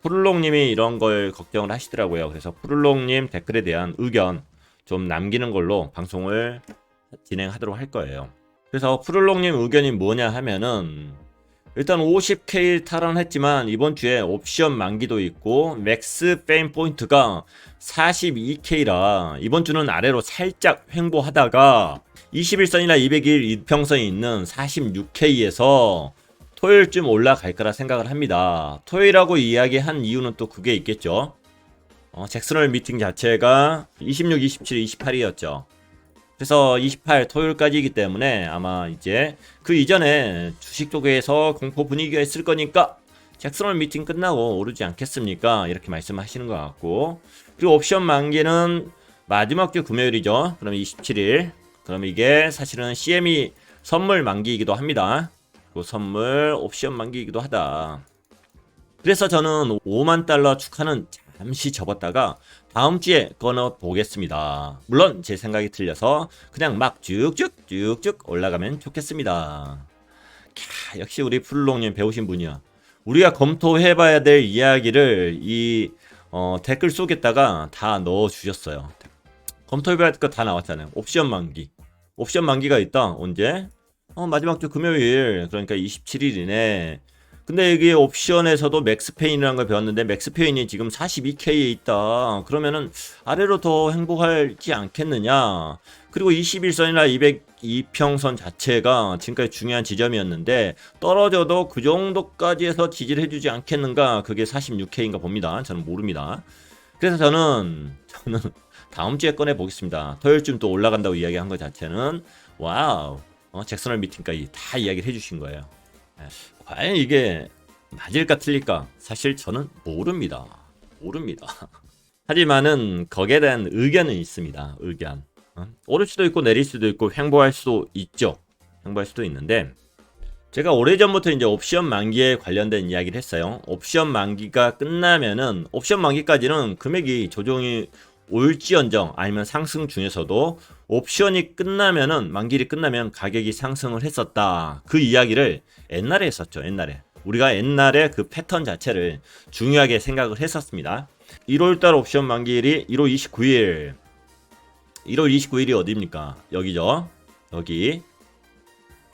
푸르롱님이 이런 걸 걱정을 하시더라고요. 그래서 푸르롱님 댓글에 대한 의견 좀 남기는 걸로 방송을 진행하도록 할 거예요. 그래서 푸르롱님 의견이 뭐냐 하면은 일단 50K 탈환했지만 이번 주에 옵션 만기도 있고 맥스 페임 포인트가 42K라 이번 주는 아래로 살짝 횡보하다가 21선이나 200일 이평선이 있는 46K에서 토요일쯤 올라갈 거라 생각을 합니다. 토요일하고 이야기한 이유는 또 그게 있겠죠. 잭슨홀 미팅 자체가 26, 27, 28이었죠. 그래서 28 토요일까지이기 때문에 아마 이제 그 이전에 주식 쪽에서 공포 분위기가 있을 거니까 잭슨홀 미팅 끝나고 오르지 않겠습니까? 이렇게 말씀하시는 것 같고, 그리고 옵션 만기는 마지막 주 금요일이죠. 그럼 27일. 그럼 이게 사실은 CME 선물 만기이기도 합니다. 그 선물 옵션 만기이기도 하다. 그래서 저는 5만 달러 축하는 잠시 접었다가 다음 주에 끊어 보겠습니다. 물론 제 생각이 틀려서 그냥 막 쭉쭉 올라가면 좋겠습니다. 역시 우리 푸르롱님 배우신 분이야. 우리가 검토해봐야 될 이야기를 이 댓글 속에다가 다 넣어주셨어요. 검토해봐야 될 거 다 나왔잖아요. 옵션 만기. 옵션 만기가 있다. 언제? 마지막 주 금요일, 그러니까 27일이네. 근데 여기 옵션에서도 맥스페인이라는 걸 배웠는데 맥스페인이 지금 42K에 있다. 그러면은 아래로 더 행복하지 않겠느냐. 그리고 21선이나 202평선 자체가 지금까지 중요한 지점이었는데 떨어져도 그 정도까지 해서 지지를 해주지 않겠는가. 그게 46K인가 봅니다. 저는 모릅니다. 그래서 저는 다음 주에 꺼내 보겠습니다. 토요일쯤 또 올라간다고 이야기한 것 자체는 와우. 잭슨홀 미팅까지 다 이야기를 해주신 거예요. 과연 이게 맞을까 틀릴까? 사실 저는 모릅니다. 하지만은 거기에 대한 의견은 있습니다. 의견. 오를 수도 있고 내릴 수도 있고 횡보할 수도 있죠. 횡보할 수도 있는데 제가 오래전부터 이제 옵션 만기에 관련된 이야기를 했어요. 옵션 만기가 끝나면은 옵션 만기까지는 금액이 조정이 올지언정 아니면 상승 중에서도 옵션이 끝나면은 만기일이 끝나면 가격이 상승을 했었다. 그 이야기를 옛날에 했었죠. 우리가 옛날에 그 패턴 자체를 중요하게 생각을 했었습니다. 1월달 옵션 만기일이 1월 29일. 1월 29일이 어디입니까? 여기죠. 여기.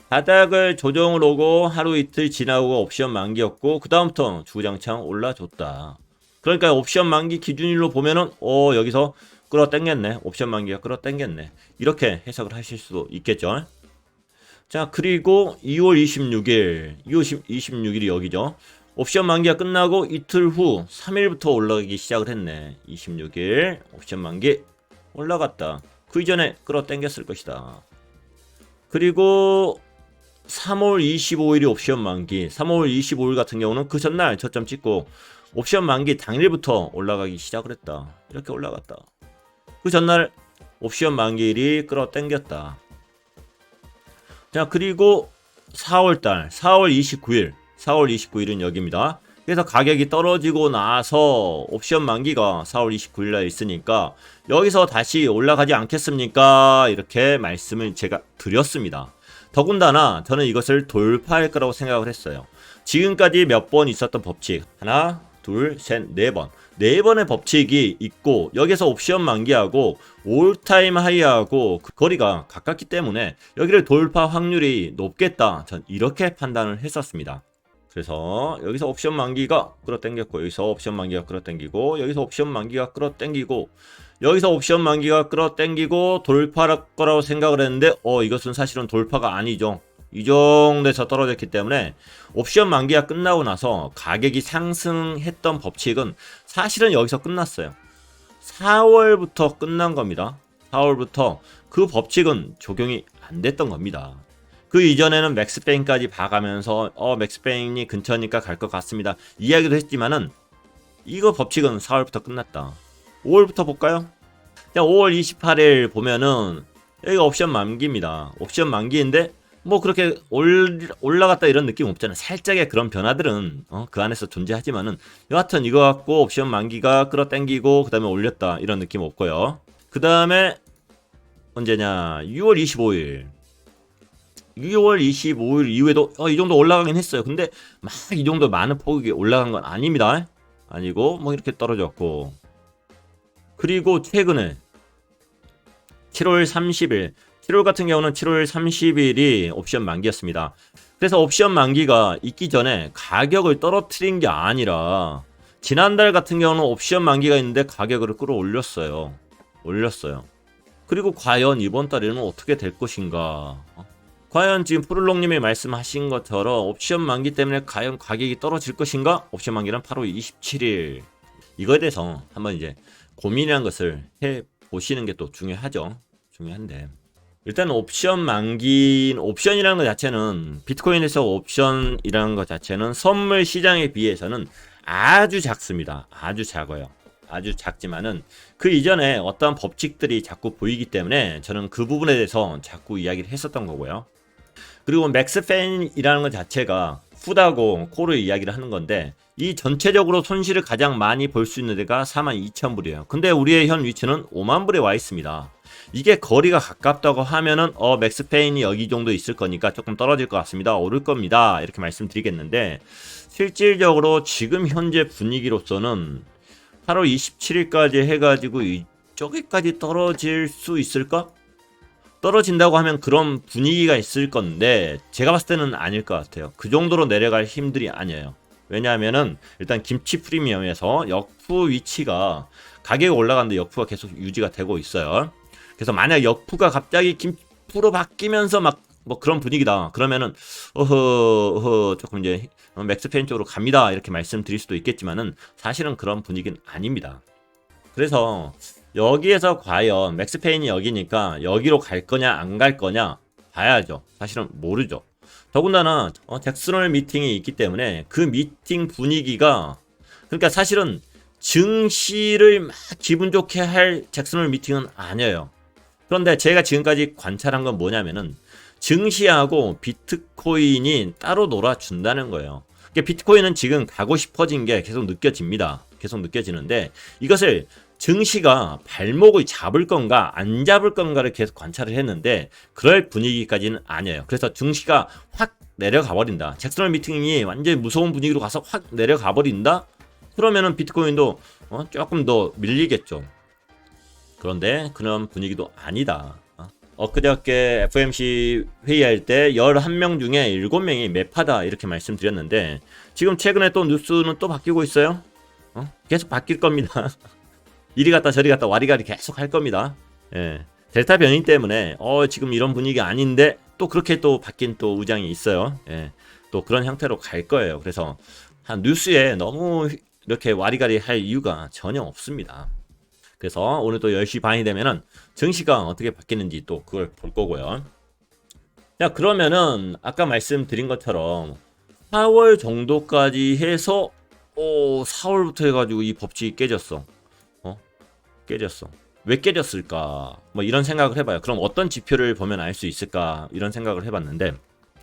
바닥을 조정을 오고 하루 이틀 지나고 옵션 만기였고 그 다음부터 주구장창 올라줬다. 그러니까 옵션 만기 기준일로 보면은 여기서 끌어당겼네. 옵션 만기가 끌어당겼네. 이렇게 해석을 하실 수도 있겠죠. 자, 그리고 2월 26일이 여기죠. 옵션 만기가 끝나고 이틀 후 3일부터 올라가기 시작을 했네. 26일 옵션 만기 올라갔다. 그 이전에 끌어당겼을 것이다. 그리고 3월 25일이 옵션 만기. 3월 25일 같은 경우는 그 전날 저점 찍고 옵션 만기 당일부터 올라가기 시작을 했다. 이렇게 올라갔다. 그 전날 옵션 만기일이 끌어당겼다. 자, 그리고 4월달 4월 29일은 여기입니다. 그래서 가격이 떨어지고 나서 옵션 만기가 4월 29일날 있으니까 여기서 다시 올라가지 않겠습니까? 이렇게 말씀을 제가 드렸습니다. 더군다나 저는 이것을 돌파할 거라고 생각을 했어요. 지금까지 몇 번 있었던 법칙 하나, 둘, 셋, 네 번. 네 번의 법칙이 있고 여기서 옵션 만기하고 올타임 하이하고 그 거리가 가깝기 때문에 여기를 돌파 확률이 높겠다. 전 이렇게 판단을 했었습니다. 그래서 여기서 옵션 만기가 끌어당겼고 여기서 옵션 만기가 끌어당기고 여기서 옵션 만기가 끌어당기고 여기서 옵션 만기가 끌어당기고 돌파할 거라고 생각을 했는데 이것은 사실은 돌파가 아니죠. 이 정도에서 떨어졌기 때문에 옵션 만기가 끝나고 나서 가격이 상승했던 법칙은 사실은 여기서 끝났어요. 4월부터 끝난 겁니다. 4월부터 그 법칙은 적용이 안 됐던 겁니다. 그 이전에는 맥스페인까지 봐가면서 맥스페인이 근처니까 갈 것 같습니다. 이야기도 했지만은 이거 법칙은 4월부터 끝났다. 5월부터 볼까요? 5월 28일 보면은 여기가 옵션 만기입니다. 옵션 만기인데 뭐 그렇게 올라갔다 이런 느낌 없잖아요. 살짝의 그런 변화들은 그 안에서 존재하지만은 여하튼 이거 갖고 옵션 만기가 끌어당기고 그 다음에 올렸다 이런 느낌 없고요. 그 다음에 언제냐 6월 25일 6월 25일 이후에도 이 정도 올라가긴 했어요. 근데 막 이 정도 많은 폭이 올라간 건 아닙니다. 아니고 뭐 이렇게 떨어졌고, 그리고 최근에 7월 30일 7월 같은 경우는 7월 30일이 옵션 만기였습니다. 그래서 옵션 만기가 있기 전에 가격을 떨어뜨린 게 아니라 지난달 같은 경우는 옵션 만기가 있는데 가격을 끌어올렸어요. 그리고 과연 이번 달에는 어떻게 될 것인가? 과연 지금 푸르롱님이 말씀하신 것처럼 옵션 만기 때문에 과연 가격이 떨어질 것인가? 옵션 만기는 8월 27일. 이거에 대해서 한번 이제 고민이라는 것을 해 보시는 게 또 중요한데, 일단 옵션이라는 것 자체는, 비트코인에서 옵션이라는 것 자체는 선물 시장에 비해서는 아주 작습니다. 아주 작아요. 아주 작지만은 그 이전에 어떤 법칙들이 자꾸 보이기 때문에 저는 그 부분에 대해서 자꾸 이야기를 했었던 거고요. 그리고 맥스펜이라는 것 자체가 푸다고 코를 이야기를 하는 건데, 이 전체적으로 손실을 가장 많이 볼 수 있는 데가 42,000불이에요. 근데 우리의 현 위치는 50,000불에 와 있습니다. 이게 거리가 가깝다고 하면은 맥스페인이 여기 정도 있을 거니까 조금 떨어질 것 같습니다. 오를 겁니다. 이렇게 말씀드리겠는데, 실질적으로 지금 현재 분위기로서는 8월 27일까지 해가지고 이쪽에까지 떨어질 수 있을까? 떨어진다고 하면 그런 분위기가 있을 건데, 제가 봤을 때는 아닐 것 같아요. 그 정도로 내려갈 힘들이 아니에요. 왜냐하면은 일단 김치 프리미엄에서 역푸 위치가 가격이 올라가는데 역푸가 계속 유지가 되고 있어요. 그래서 만약 역푸가 갑자기 김푸로 바뀌면서 막 뭐 그런 분위기다, 그러면은 조금 이제 맥스펜 쪽으로 갑니다 이렇게 말씀드릴 수도 있겠지만은 사실은 그런 분위기는 아닙니다. 그래서 여기에서 과연 맥스페인이 여기니까 여기로 갈 거냐 안 갈 거냐 봐야죠. 사실은 모르죠. 더군다나 잭슨홀 미팅이 있기 때문에 그 미팅 분위기가, 그러니까 사실은 증시를 막 기분 좋게 할 잭슨홀 미팅은 아니에요. 그런데 제가 지금까지 관찰한 건 뭐냐면은 증시하고 비트코인이 따로 놀아준다는 거예요. 그러니까 비트코인은 지금 가고 싶어진 게 계속 느껴집니다. 계속 느껴지는데, 이것을 증시가 발목을 잡을 건가 안 잡을 건가를 계속 관찰을 했는데 그럴 분위기까지는 아니에요. 그래서 증시가 확 내려가 버린다, 잭슨홀 미팅이 완전히 무서운 분위기로 가서 확 내려가 버린다, 그러면은 비트코인도 조금 더 밀리겠죠. 그런데 그런 분위기도 아니다. 엊그저께 FOMC 회의할 때 11명 중에 7명이 매파다 이렇게 말씀드렸는데, 지금 최근에 또 뉴스는 또 바뀌고 있어요. 계속 바뀔 겁니다. 이리 갔다 저리 갔다 와리가리 계속 할 겁니다. 예. 델타 변이 때문에 지금 이런 분위기 아닌데 또 그렇게 또 바뀐 또 의장이 있어요. 예. 또 그런 형태로 갈 거예요. 그래서 한 뉴스에 너무 이렇게 와리가리 할 이유가 전혀 없습니다. 그래서 오늘 또 10시 반이 되면은 증시가 어떻게 바뀌는지 또 그걸 볼 거고요. 자, 그러면은 아까 말씀드린 것처럼 4월 정도까지 해서 4월부터 해가지고 이 법칙이 깨졌어. 깨졌어. 왜 깨졌을까? 뭐 이런 생각을 해봐요. 그럼 어떤 지표를 보면 알 수 있을까? 이런 생각을 해봤는데,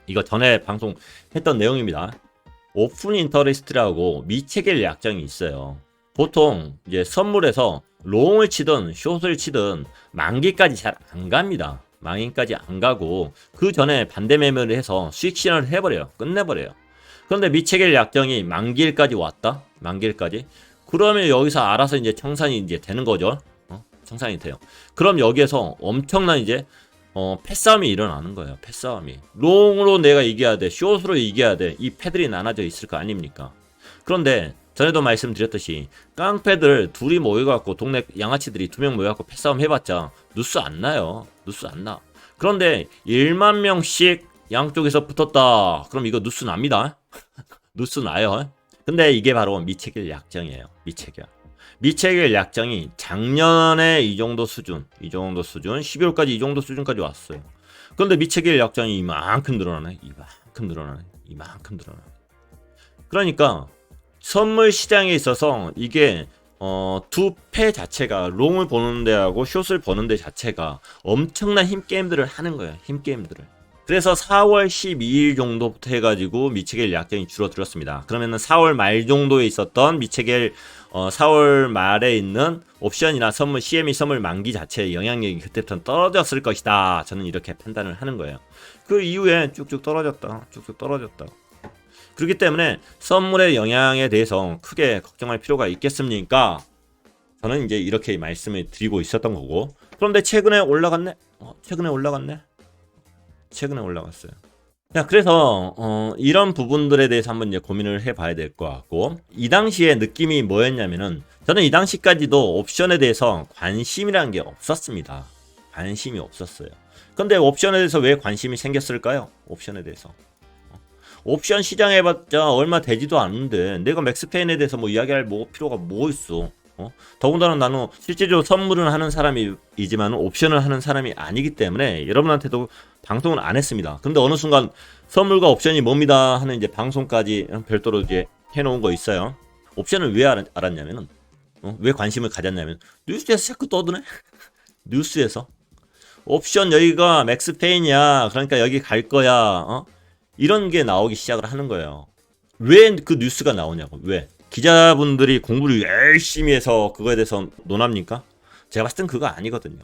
이거 전에 방송했던 내용입니다. 오픈 인터레스트라고 미체결 약정이 있어요. 보통 이제 선물에서 롱을 치든 숏을 치든 만기까지 잘 안 갑니다. 만기까지 안 가고 그 전에 반대 매매를 해서 수익 실현을 해버려요. 끝내버려요. 그런데 미체결 약정이 만기일까지 왔다. 만기일까지. 그러면 여기서 알아서 이제 청산이 이제 되는 거죠. 청산이 돼요. 그럼 여기에서 엄청난 이제 패싸움이 일어나는 거예요. 패싸움이. 롱으로 내가 이겨야 돼, 숏으로 이겨야 돼. 이 패들이 나눠져 있을 거 아닙니까? 그런데 전에도 말씀드렸듯이 깡패들 둘이 모여갖고, 동네 양아치들이 2명 모여갖고 패싸움 해봤자 뉴스 안 나요. 뉴스 안 나. 그런데 1만 명씩 양쪽에서 붙었다. 그럼 이거 뉴스 납니다. 뉴스 나요. 근데 이게 바로 미체결 약정이에요. 미체결 약정이 작년에 이 정도 수준, 12월까지 이 정도 수준까지 왔어요. 그런데 미체결 약정이 이만큼 늘어나네. 그러니까 선물 시장에 있어서 이게 두 패 자체가, 롱을 보는 데하고 숏을 보는 데 자체가 엄청난 힘게임들을 하는 거예요. 힘게임들을. 그래서 4월 12일 정도부터 해가지고 미체결 약정이 줄어들었습니다. 그러면은 4월 말 정도에 있었던 미체결 4월 말에 있는 옵션이나 선물, CME 선물 만기 자체의 영향력이 그때부터 떨어졌을 것이다. 저는 이렇게 판단을 하는 거예요. 그 이후에 쭉쭉 떨어졌다. 그렇기 때문에 선물의 영향에 대해서 크게 걱정할 필요가 있겠습니까? 저는 이제 이렇게 말씀을 드리고 있었던 거고. 그런데 최근에 올라갔네? 최근에 올라갔네? 최근에 올라갔어요. 자, 그래서 이런 부분들에 대해서 한번 이제 고민을 해봐야 될 것 같고, 이 당시에 느낌이 뭐였냐면은 저는 이 당시까지도 옵션에 대해서 관심이라는 게 없었습니다. 관심이 없었어요. 근데 옵션에 대해서 왜 관심이 생겼을까요? 옵션에 대해서. 옵션 시장 해봤자 얼마 되지도 않는데 내가 맥스페인에 대해서 뭐 이야기할 뭐 필요가 뭐 있어? 더군다나 나는 실제적으로 선물은 하는 사람이지만 옵션을 하는 사람이 아니기 때문에 여러분한테도 방송을 안 했습니다. 그런데 어느 순간 선물과 옵션이 뭡니다 하는 이제 방송까지 별도로 이제 해놓은 거 있어요. 옵션을 왜 알았냐면은 왜 관심을 가졌냐면 뉴스에서 자꾸 떠드네. 뉴스에서 옵션 여기가 맥스페인이야. 그러니까 여기 갈 거야. 이런 게 나오기 시작을 하는 거예요. 왜 그 뉴스가 나오냐고. 왜? 기자분들이 공부를 열심히 해서 그거에 대해서 논합니까? 제가 봤을 땐 그거 아니거든요.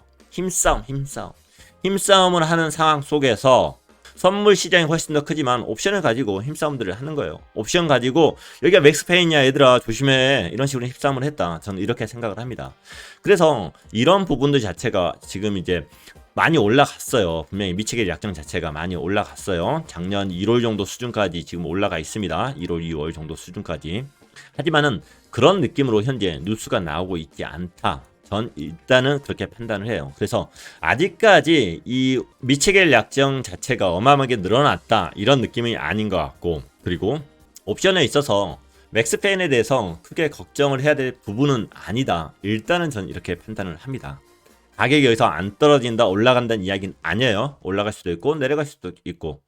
힘싸움을 하는 상황 속에서 선물 시장이 훨씬 더 크지만 옵션을 가지고 힘싸움들을 하는 거예요. 옵션 가지고 여기가 맥스페인이야 얘들아 조심해 이런 식으로 힘싸움을 했다. 저는 이렇게 생각을 합니다. 그래서 이런 부분들 자체가 지금 이제 많이 올라갔어요. 분명히 미치게 약정 자체가 많이 올라갔어요. 작년 1월 정도 수준까지 지금 올라가 있습니다. 1월, 2월 정도 수준까지. 하지만은 그런 느낌으로 현재 뉴스가 나오고 있지 않다. 전 일단은 그렇게 판단을 해요. 그래서 아직까지 이 미체겔 약정 자체가 어마어마하게 늘어났다 이런 느낌이 아닌 것 같고, 그리고 옵션에 있어서 맥스페인에 대해서 크게 걱정을 해야 될 부분은 아니다. 일단은 전 이렇게 판단을 합니다. 가격이 여기서 안 떨어진다 올라간다는 이야기는 아니에요. 올라갈 수도 있고 내려갈 수도 있고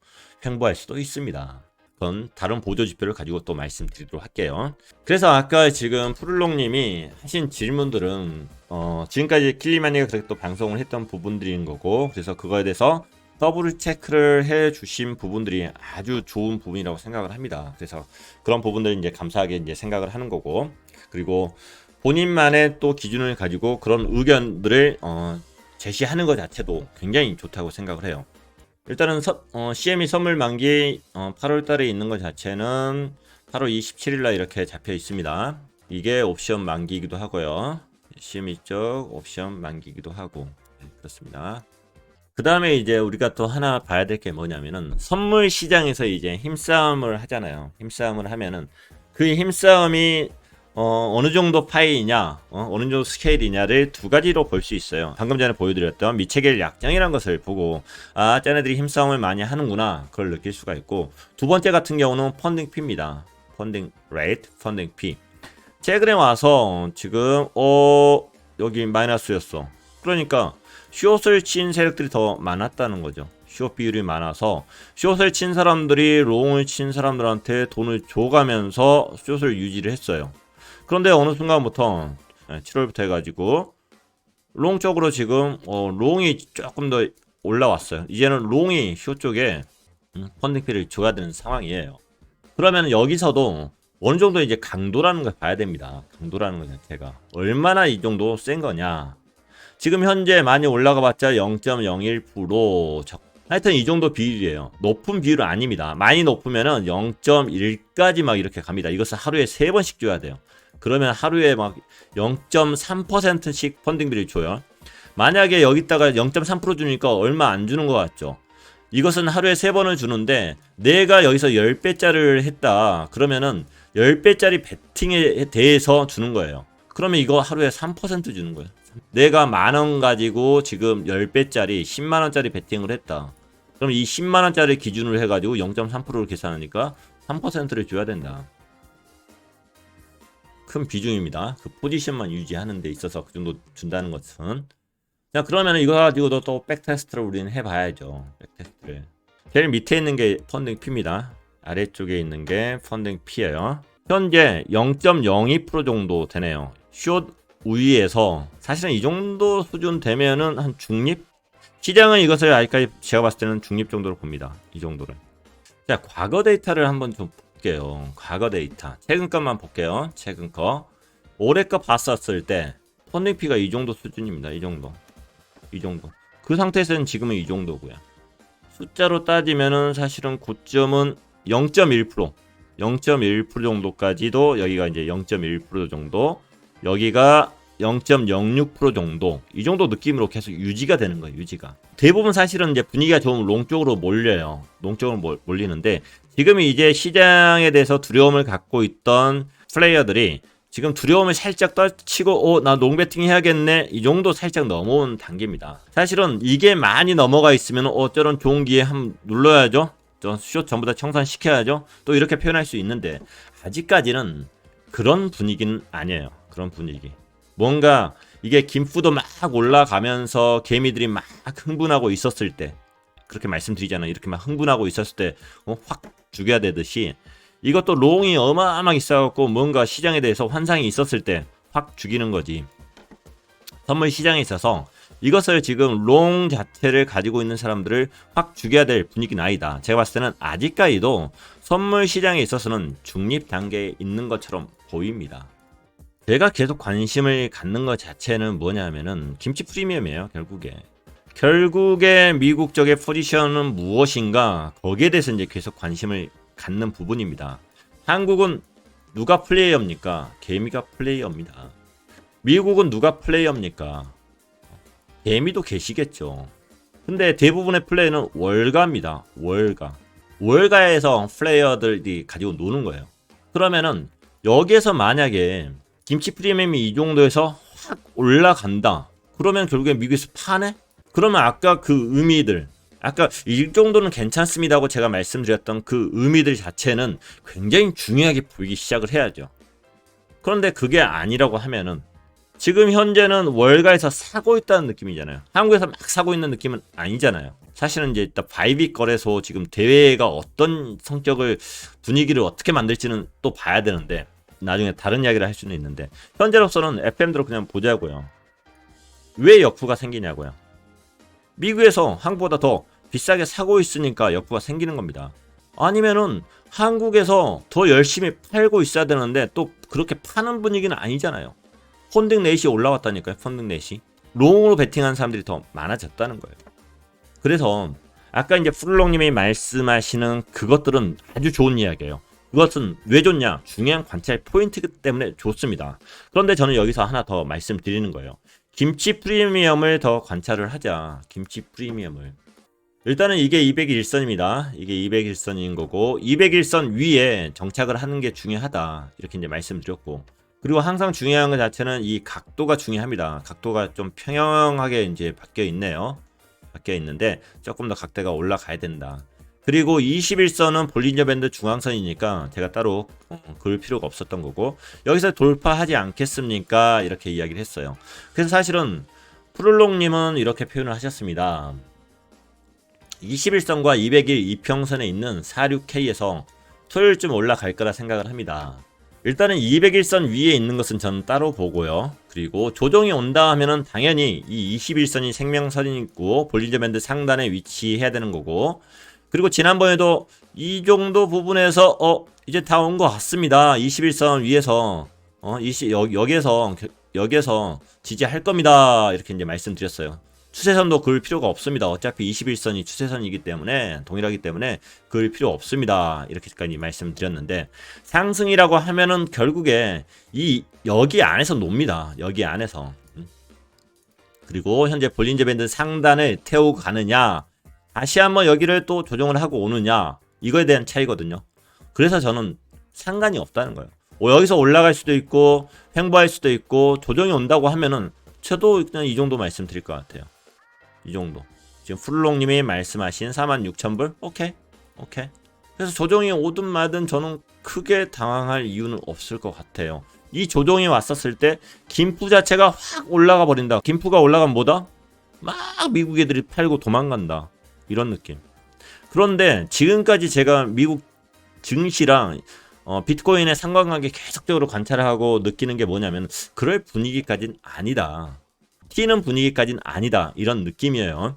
횡보할 수도 있습니다. 그건 다른 보조 지표를 가지고 또 말씀드리도록 할게요. 그래서 아까 지금 푸를롱님이 하신 질문들은 지금까지 킬리마니가 그렇게 또 방송을 했던 부분들인 거고, 그래서 그거에 대해서 더블 체크를 해 주신 부분들이 아주 좋은 부분이라고 생각을 합니다. 그래서 그런 부분들 이제 감사하게 이제 생각을 하는 거고, 그리고 본인만의 또 기준을 가지고 그런 의견들을 제시하는 것 자체도 굉장히 좋다고 생각을 해요. 일단은 CME 선물 만기 8월 달에 있는 것 자체는 8월 27일 날 이렇게 잡혀 있습니다. 이게 옵션 만기이기도 하고요. CME 쪽 옵션 만기이기도 하고, 네, 그렇습니다. 그 다음에 이제 우리가 또 하나 봐야 될 게 뭐냐면은 선물 시장에서 이제 힘싸움을 하잖아요. 힘싸움을 하면은 그 힘싸움이 어느 정도 파이냐, 어느 정도 스케일이냐를 두 가지로 볼 수 있어요. 방금 전에 보여드렸던 미체겔 약정이라는 것을 보고 아, 쟤네들이 힘싸움을 많이 하는구나 그걸 느낄 수가 있고, 두 번째 같은 경우는 펀딩 피입니다. 펀딩 레이트, 펀딩 피. 최근에 와서 지금 여기 마이너스였어. 그러니까 숏을 친 세력들이 더 많았다는 거죠. 숏 비율이 많아서 숏을 친 사람들이 롱을 친 사람들한테 돈을 줘가면서 숏을 유지를 했어요. 그런데 어느 순간부터 7월부터 해가지고 롱 쪽으로 지금 롱이 조금 더 올라왔어요. 이제는 롱이 쇼 쪽에 펀딩피를 줘야 되는 상황이에요. 그러면 여기서도 어느 정도 이제 강도라는 걸 봐야 됩니다. 강도라는 것 자체가 얼마나 이 정도 센 거냐. 지금 현재 많이 올라가 봤자 0.01%. 하여튼 이 정도 비율이에요. 높은 비율은 아닙니다. 많이 높으면은 0.1까지 막 이렇게 갑니다. 이것을 하루에 3번씩 줘야 돼요. 그러면 하루에 막 0.3%씩 펀딩비를 줘요. 만약에 여기다가 0.3% 주니까 얼마 안 주는 것 같죠. 이것은 하루에 3번을 주는데 내가 여기서 10배짜리를 했다. 그러면은 10배짜리 베팅에 대해서 주는 거예요. 그러면 이거 하루에 3% 주는 거예요. 내가 만원 가지고 지금 10배짜리 10만원짜리 베팅을 했다. 그럼 이 10만원짜리 기준으로 해가지고 0.3%를 계산하니까 3%를 줘야 된다. 큰 비중입니다. 그 포지션만 유지하는 데 있어서 그 정도 준다는 것은. 자, 그러면 이거 가지고도 또 백테스트를 우리는 해봐야죠. 백테스트를. 제일 밑에 있는 게 펀딩 피입니다. 아래쪽에 있는 게 펀딩 피예요. 현재 0.02% 정도 되네요. 숏 우위에서 사실은 이 정도 수준 되면은 한 중립? 시장은 이것을 아직까지 제가 봤을 때는 중립 정도로 봅니다. 이 정도를. 자, 과거 데이터를 한번 좀 볼게요. 과거 데이터. 최근 것만 볼게요. 최근 거. 올해 거 봤었을 때 펀딩피가 이 정도 수준입니다. 이 정도. 이 정도. 그 상태에서는 지금은 이 정도고요. 숫자로 따지면은 사실은 고점은 0.1%. 0.1% 정도까지도 여기가 이제 0.1% 정도, 여기가 0.06% 정도, 이 정도 느낌으로 계속 유지가 되는 거예요. 유지가. 대부분 사실은 이제 분위기가 좀 롱 쪽으로 몰려요. 롱 쪽으로 몰리는데 지금 이제 시장에 대해서 두려움을 갖고 있던 플레이어들이 지금 두려움을 살짝 떨치고 나 롱배팅 해야겠네, 이 정도 살짝 넘어온 단계입니다. 사실은 이게 많이 넘어가 있으면 저런 좋은 기회 한번 눌러야죠. 숏 전부 다 청산시켜야죠. 또 이렇게 표현할 수 있는데 아직까지는 그런 분위기는 아니에요. 그런 분위기. 뭔가 이게 김프도 막 올라가면서 개미들이 막 흥분하고 있었을 때, 그렇게 말씀드리잖아요. 이렇게 막 흥분하고 있었을 때 확 죽여야 되듯이 이것도 롱이 어마어마하게 있어갖고 뭔가 시장에 대해서 환상이 있었을 때 확 죽이는 거지. 선물 시장에 있어서 이것을 지금 롱 자체를 가지고 있는 사람들을 확 죽여야 될 분위기는 아니다. 제가 봤을 때는 아직까지도 선물 시장에 있어서는 중립 단계에 있는 것처럼 보입니다. 제가 계속 관심을 갖는 것 자체는 뭐냐면은 김치 프리미엄이에요. 결국에 미국 쪽의 포지션은 무엇인가, 거기에 대해서 이제 계속 관심을 갖는 부분입니다. 한국은 누가 플레이어입니까? 개미가 플레이어입니다. 미국은 누가 플레이어입니까? 개미도 계시겠죠. 근데 대부분의 플레이는 월가입니다. 월가에서 플레이어들이 가지고 노는 거예요. 그러면은 여기에서 만약에 김치 프리미엄이 이 정도에서 확 올라간다, 그러면 결국에 미국에서 파네? 그러면 아까 그 의미들, 아까 이 정도는 괜찮습니다 하고 제가 말씀드렸던 그 의미들 자체는 굉장히 중요하게 보이기 시작을 해야죠. 그런데 그게 아니라고 하면은 지금 현재는 월가에서 사고 있다는 느낌이잖아요. 한국에서 막 사고 있는 느낌은 아니잖아요. 사실은 이제 일단 바이빗 거래소 지금 대회가 어떤 성격을, 분위기를 어떻게 만들지는 또 봐야 되는데 나중에 다른 이야기를 할 수는 있는데 현재로서는 FM대로 그냥 보자고요. 왜 역부가 생기냐고요. 미국에서 한국보다 더 비싸게 사고 있으니까 역부가 생기는 겁니다. 아니면은 한국에서 더 열심히 팔고 있어야 되는데 또 그렇게 파는 분위기는 아니잖아요. 펀딩 레이시 올라왔다니까요. 펀딩 레이시. 롱으로 베팅한 사람들이 더 많아졌다는 거예요. 그래서 아까 이제 푸르롱님이 말씀하시는 그것들은 아주 좋은 이야기예요. 그것은 왜 좋냐? 중요한 관찰 포인트이기 때문에 좋습니다. 그런데 저는 여기서 하나 더 말씀드리는 거예요. 김치 프리미엄을 더 관찰을 하자. 김치 프리미엄을. 일단은 이게 201선입니다. 이게 201선인 거고 201선 위에 정착을 하는 게 중요하다. 이렇게 이제 말씀드렸고, 그리고 항상 중요한 것 자체는 이 각도가 중요합니다. 각도가 좀 평형하게 이제 바뀌어 있네요. 바뀌어 있는데 조금 더 각도가 올라가야 된다. 그리고 21선은 볼린저 밴드 중앙선이니까 제가 따로 그럴 필요가 없었던 거고, 여기서 돌파하지 않겠습니까? 이렇게 이야기를 했어요. 그래서 사실은 푸르롱님은 이렇게 표현을 하셨습니다. 21선과 200일 이평선에 있는 46K에서 토요일쯤 올라갈 거라 생각을 합니다. 일단은 201선 위에 있는 것은 저는 따로 보고요. 그리고 조정이 온다 하면은 당연히 이 21선이 생명선이 있고 볼린저 밴드 상단에 위치해야 되는 거고, 그리고 지난번에도 이 정도 부분에서 이제 다 온 것 같습니다. 21선 위에서 여기에서 지지할 겁니다. 이렇게 이제 말씀드렸어요. 추세선도 그을 필요가 없습니다. 어차피 21선이 추세선이기 때문에, 동일하기 때문에 그을 필요 없습니다. 이렇게까지 말씀드렸는데, 상승이라고 하면은 결국에 여기 안에서 놉니다. 여기 안에서. 그리고 현재 볼린저 밴드 상단을 태우고 가느냐, 다시 한번 여기를 또 조정을 하고 오느냐, 이거에 대한 차이거든요. 그래서 저는 상관이 없다는 거예요. 여기서 올라갈 수도 있고 횡보할 수도 있고, 조정이 온다고 하면은 저도 그냥 이 정도 말씀드릴 것 같아요. 이 정도. 지금 푸르롱님이 말씀하신 46,000불? 오케이. 그래서 조정이 오든 마든 저는 크게 당황할 이유는 없을 것 같아요. 이 조정이 왔었을 때 김프 자체가 확 올라가 버린다. 김프가 올라가면 뭐다? 막 미국 애들이 팔고 도망간다. 이런 느낌. 그런데 지금까지 제가 미국 증시랑 비트코인의 상관관계 계속적으로 관찰하고 느끼는 게 뭐냐면, 그럴 분위기까지는 아니다. 튀는 분위기까지는 아니다. 이런 느낌이에요.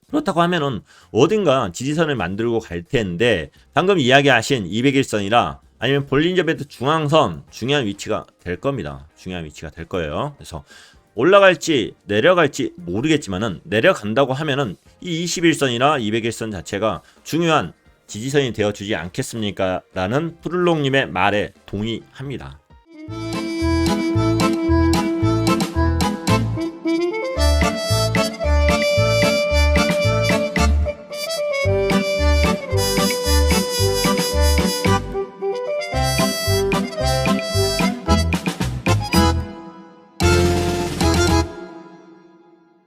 그렇다고 하면은 어딘가 지지선을 만들고 갈 텐데, 방금 이야기하신 201선이라 아니면 볼린저 밴드 중앙선, 중요한 위치가 될 겁니다. 중요한 위치가 될 거예요. 그래서 올라갈지 내려갈지 모르겠지만은 내려간다고 하면은 이 21선이나 201선 자체가 중요한 지지선이 되어주지 않겠습니까? 라는 푸르롱님의 말에 동의합니다.